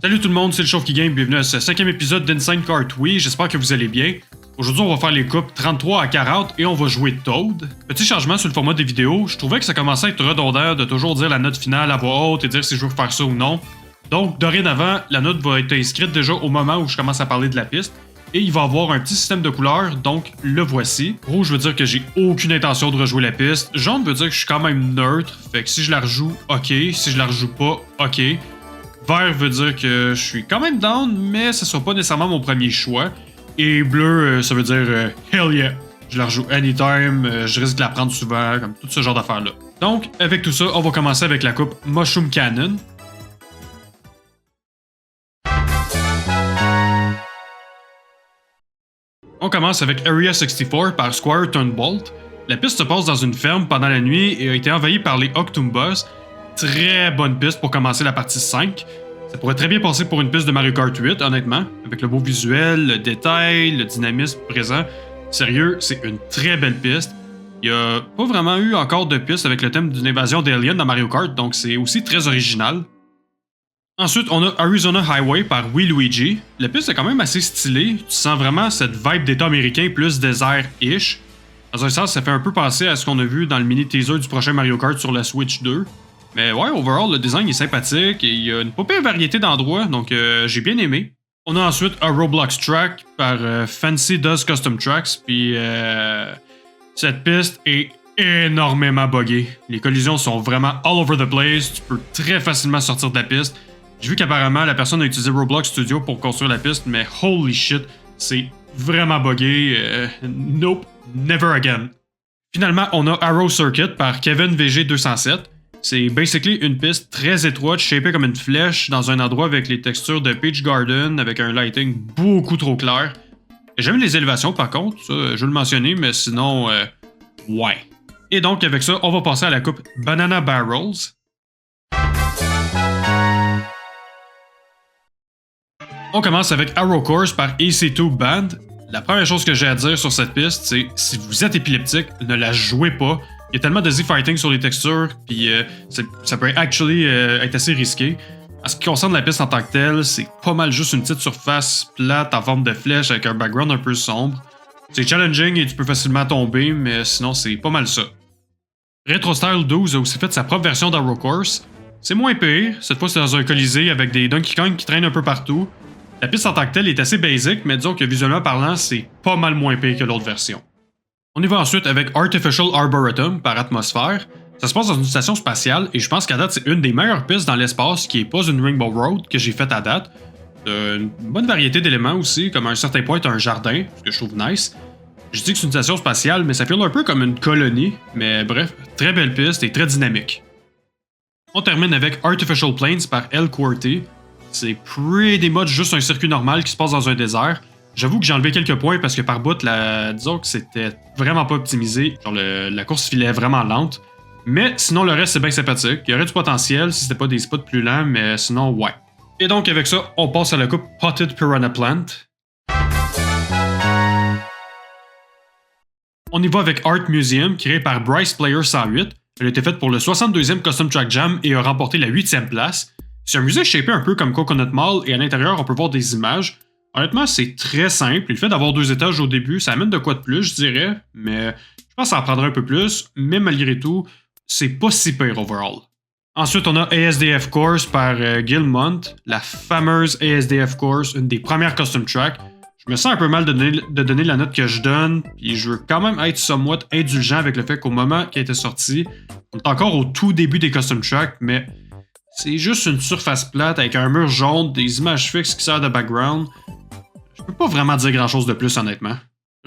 Salut tout le monde, c'est le Chauve qui Game, bienvenue à ce 5e épisode d'Insane Cartwheel, j'espère que vous allez bien. Aujourd'hui on va faire les coupes 33 à 40 et on va jouer Toad. Petit changement sur le format des vidéos, je trouvais que ça commençait à être redondant de toujours dire la note finale à voix haute et dire si je veux faire ça ou non. Donc dorénavant, la note va être inscrite déjà au moment où je commence à parler de la piste. Et il va avoir un petit système de couleurs, donc le voici. Rouge veut dire que j'ai aucune intention de rejouer la piste. Jaune veut dire que je suis quand même neutre, fait que si je la rejoue, ok. Si je la rejoue pas, ok. Vert veut dire que je suis quand même down, mais ce sera pas nécessairement mon premier choix. Et bleu, ça veut dire hell yeah. Je la rejoue anytime, je risque de la prendre souvent, comme tout ce genre d'affaires-là. Donc, avec tout ça, on va commencer avec la coupe Mushroom Cannon. On commence avec Area 64 par Squire Turnbolt. La piste se passe dans une ferme pendant la nuit et a été envahie par les Octumbos. Très bonne piste pour commencer la partie 5. Ça pourrait très bien passer pour une piste de Mario Kart 8, honnêtement, avec le beau visuel, le détail, le dynamisme présent. Sérieux, c'est une très belle piste. Il n'y a pas vraiment eu encore de piste avec le thème d'une invasion d'aliens dans Mario Kart, donc c'est aussi très original. Ensuite, on a Arizona Highway par Luigi. La piste est quand même assez stylée, tu sens vraiment cette vibe d'état américain plus désert-ish. Dans un sens, ça fait un peu penser à ce qu'on a vu dans le mini-teaser du prochain Mario Kart sur la Switch 2. Mais ouais, overall, le design est sympathique et il y a une pas pire variété d'endroits, donc j'ai bien aimé. On a ensuite un Roblox Track par Fancy Does Custom Tracks, puis cette piste est énormément buggée. Les collisions sont vraiment all over the place, tu peux très facilement sortir de la piste. J'ai vu qu'apparemment la personne a utilisé Roblox Studio pour construire la piste, mais holy shit, c'est vraiment buggé. Nope, never again. Finalement, on a Arrow Circuit par Kevin VG207. C'est basically une piste très étroite, shapée comme une flèche, dans un endroit avec les textures de Peach Garden, avec un lighting beaucoup trop clair. J'aime les élévations par contre, ça, je vais le mentionner, mais sinon, ouais. Et donc avec ça, on va passer à la coupe Banana Barrels. On commence avec Arrow Course par EC2 Band. La première chose que j'ai à dire sur cette piste, c'est si vous êtes épileptique, ne la jouez pas. Il y a tellement de Z-fighting sur les textures, puis ça peut actually être assez risqué. En ce qui concerne la piste en tant que telle, c'est pas mal juste une petite surface plate en forme de flèche avec un background un peu sombre. C'est challenging et tu peux facilement tomber, mais sinon c'est pas mal ça. Retro Style 12 a aussi fait sa propre version d'Arrow Course. C'est moins pire, cette fois c'est dans un colisée avec des Donkey Kong qui traînent un peu partout. La piste en tant que telle est assez basic, mais disons que visuellement parlant, c'est pas mal moins pire que l'autre version. On y va ensuite avec Artificial Arboretum par Atmosphère. Ça se passe dans une station spatiale et je pense qu'à date c'est une des meilleures pistes dans l'espace qui est pas une Rainbow Road que j'ai faite à date. Une bonne variété d'éléments aussi, comme à un certain point un jardin, ce que je trouve nice. Je dis que c'est une station spatiale, mais ça file un peu comme une colonie, mais bref, très belle piste et très dynamique. On termine avec Artificial Plains par El QWERTY. C'est pretty much juste un circuit normal qui se passe dans un désert. J'avoue que j'ai enlevé quelques points parce que par bout, disons que c'était vraiment pas optimisé. Genre la course filait vraiment lente. Mais sinon, le reste, c'est bien sympathique. Il y aurait du potentiel si c'était pas des spots plus lents, mais sinon, ouais. Et donc, avec ça, on passe à la coupe Potted Piranha Plant. On y va avec Art Museum, créé par Bryce Player 108. Elle a été faite pour le 62e Custom Track Jam et a remporté la 8e place. C'est un musée shapé un peu comme Coconut Mall et à l'intérieur, on peut voir des images. Honnêtement, c'est très simple. Le fait d'avoir 2 étages au début, ça amène de quoi de plus, je dirais. Mais je pense que ça en prendrait un peu plus. Mais malgré tout, c'est pas si pire overall. Ensuite, on a ASDF Course par Gilmont, la fameuse ASDF Course, une des premières custom tracks. Je me sens un peu mal de donner la note que je donne, puis je veux quand même être somewhat indulgent avec le fait qu'au moment qu'elle était sortie, on est encore au tout début des custom tracks, mais c'est juste une surface plate avec un mur jaune, des images fixes qui servent de background. Je peux pas vraiment dire grand chose de plus honnêtement.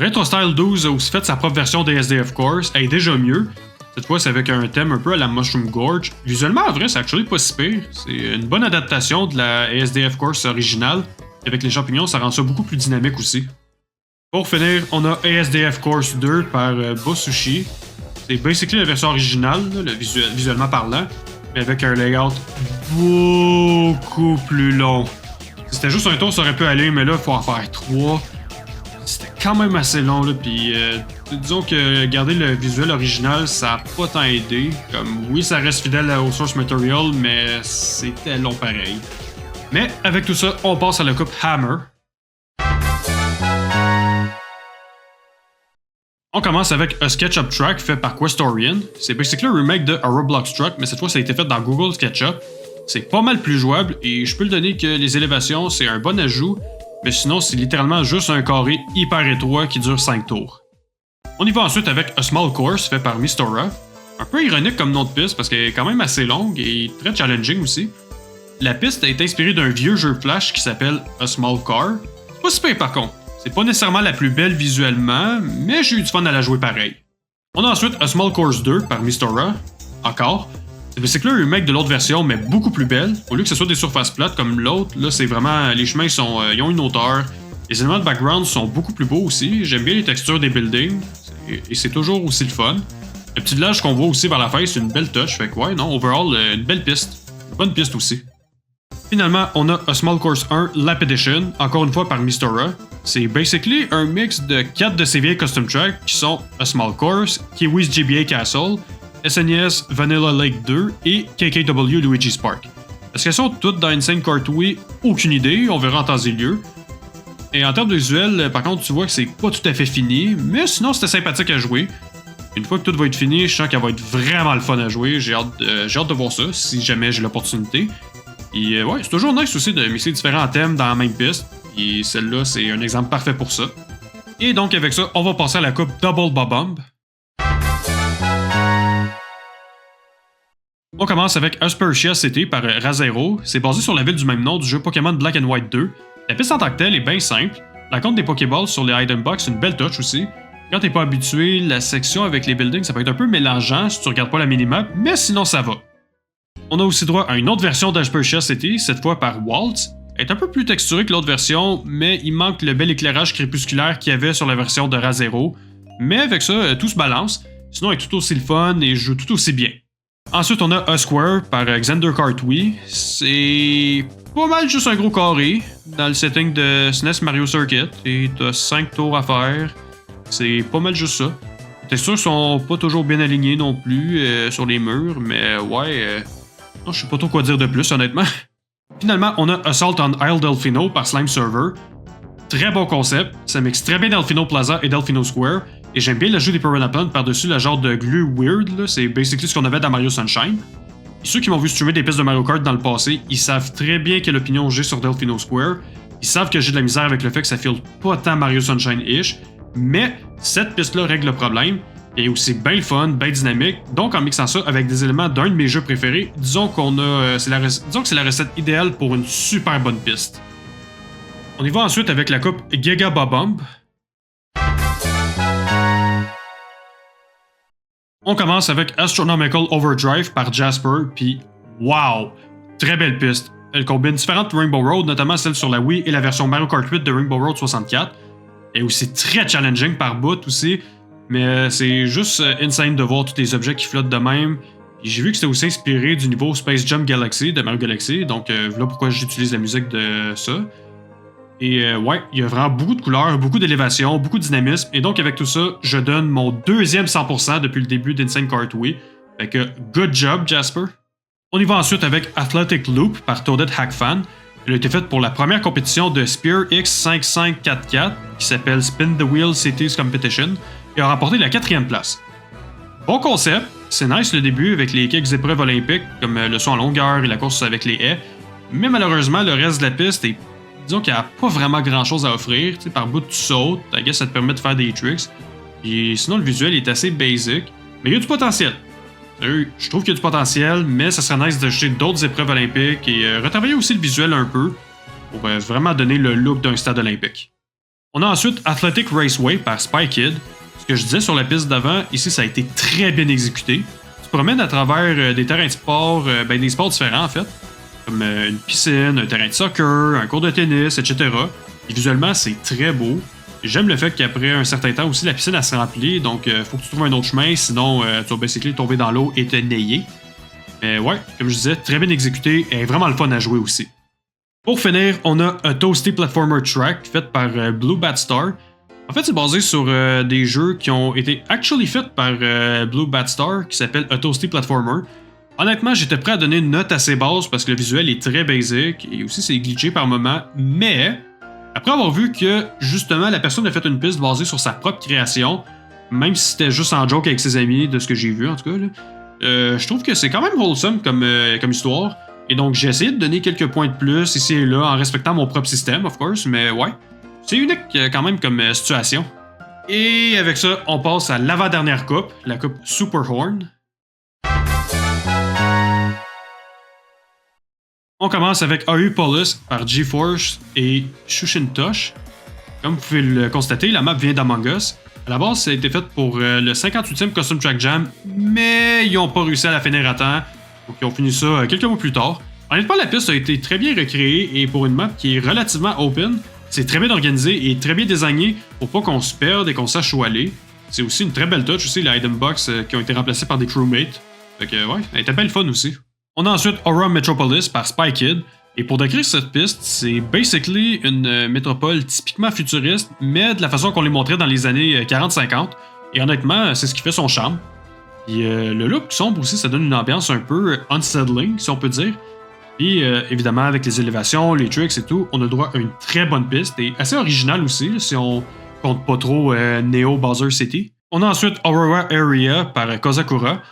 Retro Style 12 a aussi fait sa propre version des SDF Course, elle est déjà mieux. Cette fois c'est avec un thème un peu à la Mushroom Gorge. Visuellement en vrai c'est actually pas si pire. C'est une bonne adaptation de la SDF Course originale. Et avec les champignons ça rend ça beaucoup plus dynamique aussi. Pour finir, on a ASDF Course 2 par Bosushi. C'est basically la version originale, là, visuellement parlant, mais avec un layout beaucoup plus long. Si c'était juste un tour, ça aurait pu aller, mais là, il faut en faire 3. C'était quand même assez long, là, puis disons que garder le visuel original, ça a pas tant aidé. Comme, oui, ça reste fidèle au source material, mais c'était long pareil. Mais avec tout ça, on passe à la coupe Hammer. On commence avec A SketchUp Track fait par Questorian. C'est basically un remake de A Roblox Track, mais cette fois ça a été fait dans Google SketchUp. C'est pas mal plus jouable et je peux le donner que les élévations c'est un bon ajout, mais sinon c'est littéralement juste un carré hyper étroit qui dure 5 tours. On y va ensuite avec A Small Course fait par Mistora. Un peu ironique comme nom de piste parce qu'elle est quand même assez longue et très challenging aussi. La piste est inspirée d'un vieux jeu Flash qui s'appelle A Small Car. C'est pas super par contre. C'est pas nécessairement la plus belle visuellement, mais j'ai eu du fun à la jouer pareil. On a ensuite A Small Course 2 par Mistora. Encore. C'est que là, un remake de l'autre version, mais beaucoup plus belle. Au lieu que ce soit des surfaces plates comme l'autre, là, c'est vraiment. Les chemins ils ont une hauteur. Les éléments de background sont beaucoup plus beaux aussi. J'aime bien les textures des buildings. Et c'est toujours aussi le fun. Le petit village qu'on voit aussi vers la fin, c'est une belle touch. Fait que ouais, non, overall, une belle piste. Une bonne piste aussi. Finalement, on a A Small Course 1 Lap Edition, encore une fois par Mistora. C'est basically un mix de 4 de ces vieilles custom tracks qui sont A Small Course, Kiwi's GBA Castle, SNES Vanilla Lake 2 et KKW Luigi's Park. Est-ce qu'elles sont toutes dans Insane Kartway? Aucune idée, on verra en temps et lieu. Et en termes de visuel, par contre, tu vois que c'est pas tout à fait fini, mais sinon c'était sympathique à jouer. Une fois que tout va être fini, je sens qu'elle va être vraiment le fun à jouer. J'ai hâte de voir ça, si jamais j'ai l'opportunité. Et ouais, c'est toujours nice aussi de mixer différents thèmes dans la même piste. Et celle-là, c'est un exemple parfait pour ça. Et donc avec ça, on va passer à la coupe Double Bob-Omb. On commence avec Aspertia City par Razero. C'est basé sur la ville du même nom du jeu Pokémon Black and White 2. La piste en tant que telle est bien simple. La compte des Pokéballs sur les Item Box, c'est une belle touch aussi. Quand t'es pas habitué, la section avec les buildings, ça peut être un peu mélangeant si tu regardes pas la minimap, mais sinon ça va. On a aussi droit à une autre version d'Aspertia City, cette fois par Waltz. Elle est un peu plus texturée que l'autre version, mais il manque le bel éclairage crépusculaire qu'il y avait sur la version de Razero. Mais avec ça, tout se balance. Sinon, elle est tout aussi le fun et joue tout aussi bien. Ensuite, on a A Square par Xander Kartway. C'est pas mal juste un gros carré dans le setting de SNES Mario Circuit. Et t'as 5 tours à faire. C'est pas mal juste ça. Les textures sont pas toujours bien alignées non plus sur les murs, mais ouais, non, je sais pas trop quoi dire de plus honnêtement. Finalement, on a Assault on Isle Delfino par Slime Server. Très bon concept, ça mixe très bien Delfino Plaza et Delfino Square, et j'aime bien l'ajout des Piranha Plant par-dessus le genre de glue weird, là. C'est basically ce qu'on avait dans Mario Sunshine. Et ceux qui m'ont vu streamer des pistes de Mario Kart dans le passé, ils savent très bien quelle opinion j'ai sur Delfino Square. Ils savent que j'ai de la misère avec le fait que ça file pas tant Mario Sunshine-ish, mais cette piste-là règle le problème, et aussi bien le fun, bien dynamique, donc en mixant ça avec des éléments d'un de mes jeux préférés, disons que c'est la recette idéale pour une super bonne piste. On y va ensuite avec la coupe Giga Bob-Omb. On commence avec Astronomical Overdrive par Jasper, puis wow! Très belle piste. Elle combine différentes Rainbow Road, notamment celle sur la Wii et la version Mario Kart 8 de Rainbow Road 64. Elle est aussi très challenging par bout aussi, mais c'est juste insane de voir tous les objets qui flottent de même. Et j'ai vu que c'était aussi inspiré du niveau Space Jam Galaxy de Mario Galaxy, donc voilà pourquoi j'utilise la musique de ça. Et ouais, il y a vraiment beaucoup de couleurs, beaucoup d'élévation, beaucoup de dynamisme, et donc avec tout ça, je donne mon deuxième 100% depuis le début d'Insane Kartway. Fait que good job Jasper. On y va ensuite avec Athletic Loop par Toaded Hack Fan. Elle a été faite pour la première compétition de Spear X5544 qui s'appelle Spin the Wheel Cities Competition et a remporté la 4e place. Bon concept, c'est nice le début avec les quelques épreuves olympiques comme le saut en longueur et la course avec les haies, mais malheureusement le reste de la piste est, disons qu'il n'y a pas vraiment grand chose à offrir. T'sais, par bout tu sautes, I guess ça te permet de faire des tricks, et sinon le visuel est assez basic, mais il y a du potentiel. Je trouve qu'il y a du potentiel, mais ça serait nice d'ajouter d'autres épreuves olympiques et retravailler aussi le visuel un peu pour vraiment donner le look d'un stade olympique. On a ensuite Athletic Raceway par Spy Kid. Ce que je disais sur la piste d'avant, ici ça a été très bien exécuté. Tu te promènes à travers des terrains de sport, des sports différents en fait, comme une piscine, un terrain de soccer, un court de tennis, etc. Et visuellement c'est très beau. J'aime le fait qu'après un certain temps aussi, la piscine elle se remplit, donc faut que tu trouves un autre chemin, sinon tu vas basically tomber dans l'eau et te nailler. Mais ouais, comme je disais, très bien exécuté et vraiment le fun à jouer aussi. Pour finir, on a A Toasty Platformer Track fait par Blue Bat Star. En fait, c'est basé sur des jeux qui ont été actually faits par Blue Bat Star qui s'appelle A Toasty Platformer. Honnêtement, j'étais prêt à donner une note assez basse parce que le visuel est très basic et aussi c'est glitché par moments, mais après avoir vu que justement la personne a fait une piste basée sur sa propre création, même si c'était juste en joke avec ses amis, de ce que j'ai vu en tout cas, là, je trouve que c'est quand même wholesome comme histoire. Et donc j'ai essayé de donner quelques points de plus ici et là en respectant mon propre système, of course, mais ouais, c'est unique quand même comme situation. Et avec ça, on passe à l'avant-dernière coupe, la coupe Super Horn. On commence avec AU Police par GeForce et Shushintosh. Comme vous pouvez le constater, la map vient d'Among Us. À la base, ça a été fait pour le 58e Custom Track Jam, mais ils n'ont pas réussi à la finir à temps, donc ils ont fini ça quelques mois plus tard. Honnêtement, la piste a été très bien recréée et pour une map qui est relativement open, c'est très bien organisé et très bien designé pour pas qu'on se perde et qu'on sache où aller. C'est aussi une très belle touch aussi, les item box qui ont été remplacés par des crewmates. Fait que ouais, elle était belle fun aussi. On a ensuite Aura Metropolis par Spy Kid. Et pour décrire cette piste, c'est basically une métropole typiquement futuriste, mais de la façon qu'on les montrait dans les années 40-50. Et honnêtement, c'est ce qui fait son charme. Puis le look sombre aussi, ça donne une ambiance un peu unsettling, si on peut dire. Puis évidemment, avec les élévations, les tricks et tout, on a le droit à une très bonne piste et assez originale aussi, si on compte pas trop Neo Bowser City. On a ensuite Aurora Area par Kozakura.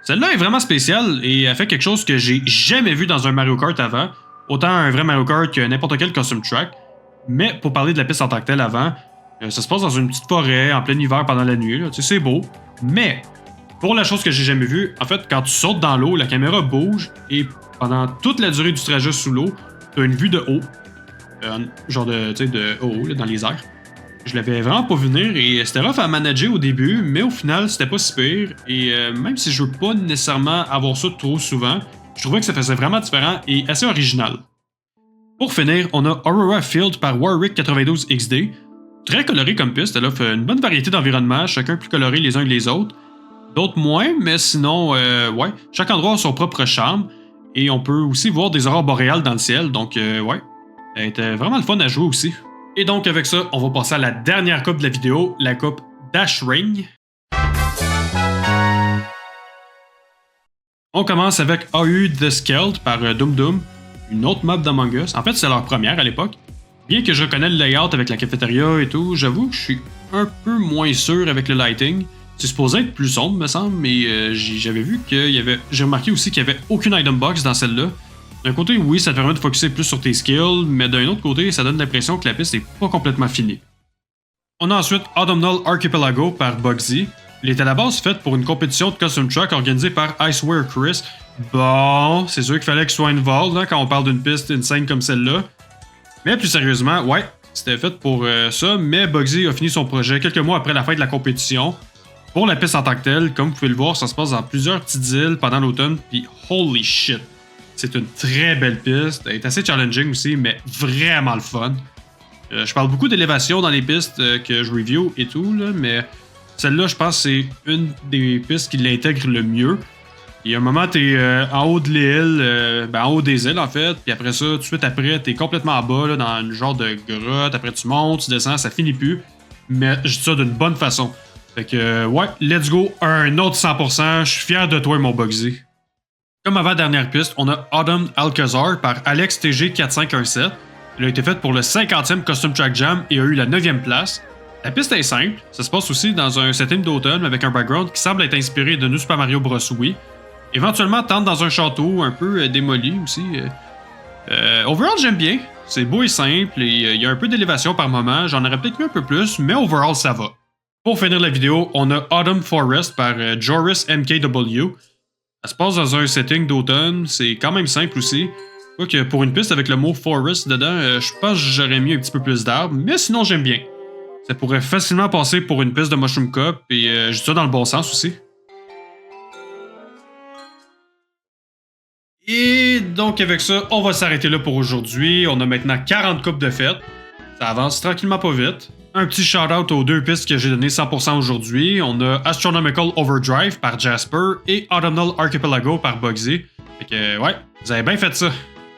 Celle-là est vraiment spéciale et elle fait quelque chose que j'ai jamais vu dans un Mario Kart avant. Autant un vrai Mario Kart que n'importe quel custom track. Mais pour parler de la piste en tant que telle avant, ça se passe dans une petite forêt, en plein hiver pendant la nuit. Tu sais, c'est beau. Mais, pour la chose que j'ai jamais vue, en fait, quand tu sautes dans l'eau, la caméra bouge et pendant toute la durée du trajet sous l'eau, tu as une vue de haut. Genre de, tu sais, de haut, là, dans les airs. Je l'avais vraiment pas vu venir et c'était rough à manager au début, mais au final, c'était pas si pire. Et même si je veux pas nécessairement avoir ça trop souvent, je trouvais que ça faisait vraiment différent et assez original. Pour finir, on a Aurora Field par Warwick 92 XD. Très coloré comme piste, elle offre une bonne variété d'environnements, chacun plus coloré les uns que les autres. D'autres moins, mais sinon, ouais, chaque endroit a son propre charme. Et on peut aussi voir des aurores boréales dans le ciel, donc ouais, elle était vraiment le fun à jouer aussi. Et donc avec ça, on va passer à la dernière coupe de la vidéo, la coupe Dash Ring. On commence avec AU The Skeld par Doom Doom, une autre map d'Among Us. En fait, c'est leur première à l'époque. Bien que je reconnais le layout avec la cafétéria et tout, j'avoue que je suis un peu moins sûr avec le lighting. C'est supposé être plus sombre, me semble, mais j'avais vu qu'il y avait. J'ai remarqué aussi qu'il n'y avait aucune item box dans celle-là. D'un côté, oui, ça te permet de focusser plus sur tes skills, mais d'un autre côté, ça donne l'impression que la piste n'est pas complètement finie. On a ensuite Autumnal Archipelago par Bugsy. Il est à la base fait pour une compétition de custom truck organisée par Icewear Chris. Bon, c'est sûr qu'il fallait qu'il soit involved hein, quand on parle d'une piste insane comme celle-là. Mais plus sérieusement, ouais, c'était fait pour ça, mais Bugsy a fini son projet quelques mois après la fin de la compétition. Pour la piste en tant que telle, comme vous pouvez le voir, ça se passe dans plusieurs petites îles pendant l'automne, puis holy shit! C'est une très belle piste, elle est assez challenging aussi, mais vraiment le fun. Je parle beaucoup d'élévation dans les pistes que je review et tout, là, mais celle-là, je pense que c'est une des pistes qui l'intègre le mieux. Il y a un moment, t'es en haut de l'île, en haut des îles en fait, puis après ça, tout de suite après, t'es complètement en bas, là, dans une genre de grotte, après tu montes, tu descends, ça finit plus. Mais je dis ça d'une bonne façon. Fait que, ouais, let's go, un autre 100%, je suis fier de toi, mon Bugsy. Comme avant-dernière piste, on a Autumn Alcazar par Alex TG4517. Elle a été faite pour le 50e Custom Track Jam et a eu la 9e place. La piste est simple, ça se passe aussi dans un setting d'automne avec un background qui semble être inspiré de New Super Mario Bros. Wii. Éventuellement, tente dans un château un peu démoli aussi. Overall, j'aime bien. C'est beau et simple, et il y a un peu d'élévation par moment. J'en aurais peut-être mis un peu plus, mais overall, ça va. Pour finir la vidéo, on a Autumn Forest par Joris MKW. Ça se passe dans un setting d'automne, c'est quand même simple aussi. Quoique pour une piste avec le mot Forest dedans, je pense que j'aurais mis un petit peu plus d'arbres, mais sinon j'aime bien. Ça pourrait facilement passer pour une piste de Mushroom Cup, et je dis ça dans le bon sens aussi. Et donc avec ça, on va s'arrêter là pour aujourd'hui. On a maintenant 40 coupes de fête. Ça avance tranquillement pas vite. Un petit shout-out aux deux pistes que j'ai donné 100% aujourd'hui. On a Astronomical Overdrive par Jasper et Autumnal Archipelago par Bugsy. Fait que ouais, vous avez bien fait ça.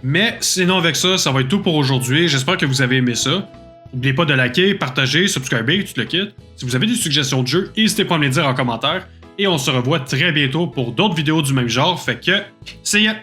Mais sinon avec ça, ça va être tout pour aujourd'hui. J'espère que vous avez aimé ça. N'oubliez pas de liker, partager, subscriber, tout le kit. Si vous avez des suggestions de jeux, n'hésitez pas à me les dire en commentaire. et on se revoit très bientôt pour d'autres vidéos du même genre, fait que, see ya!